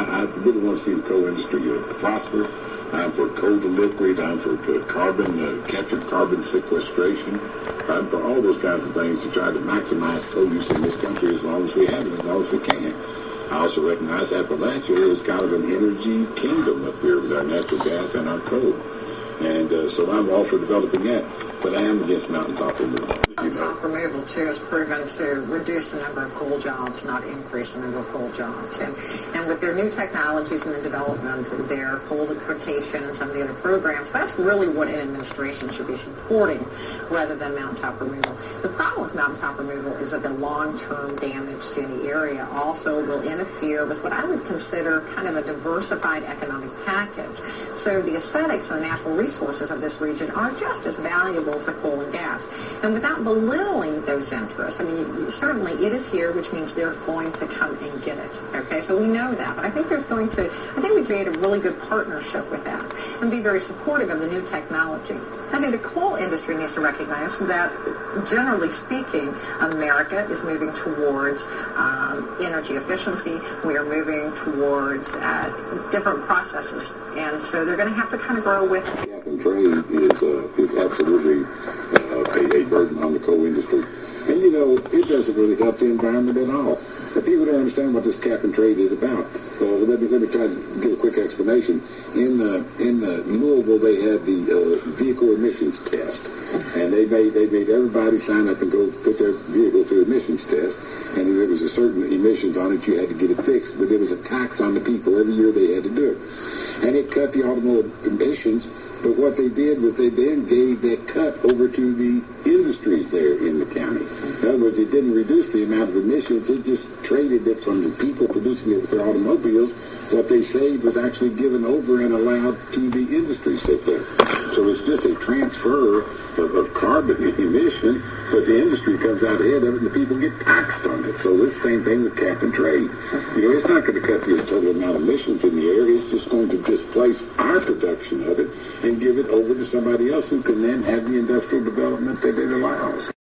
I really want to see the coal industry prosper. I'm for coal delivery. I'm for captured carbon sequestration. I'm for all those kinds of things to try to maximize coal use in this country as long as we have it, as long as we can. I also recognize Appalachia is kind of an energy kingdom up here with our natural gas and our coal. And so I'm all for developing that, but I am against mountaintop removal. Mountaintop removal, too, is proven to reduce the number of coal jobs, not increase the number of coal jobs. And with their new technologies and the development of their coal liquefaction and some of the other programs, that's really what an administration should be supporting rather than mountaintop removal. The problem with mountaintop removal is that the long-term damage to any area also will interfere with what I would consider kind of a diversified economic package. So the aesthetics and the natural resources of this region are just as valuable as the coal and gas. And without belittling those interests, I mean, certainly it is here, which means they're going to come and get it. Okay, so we know that. But I think we create a really good partnership with that and be very supportive of the new technology. I mean, the coal industry needs to recognize that, generally speaking, America is moving towards energy efficiency. We are moving towards different processes. And so they're going to have to kind of grow with it. Cap and trade is absolutely a burden on the coal industry. And, you know, it doesn't really help the environment at all. But people don't understand what this cap and trade is about. Let me try to give a quick explanation. In Louisville, they had the vehicle emissions test. And they made everybody sign up and go put their vehicle through emissions test. And there was a certain emissions on it, you had to get it fixed. But there was a tax on the people. Every year they had to do it. And it cut the automobile emissions. But what they did was they then gave that cut over to the industries there in the county. In other words, it didn't reduce the amount of emissions. It just traded it from the people producing it with their automobiles. What they saved was actually given over and allowed to the industry sector. So it's just a transfer of carbon emission, but the industry comes out ahead of it and the people get taxed on it. So it's the same thing with cap and trade. You know, it's not going to cut the total amount of emissions in the air. It's just going to displace our production of it and give it over to somebody else who can then have the industrial development that it allows.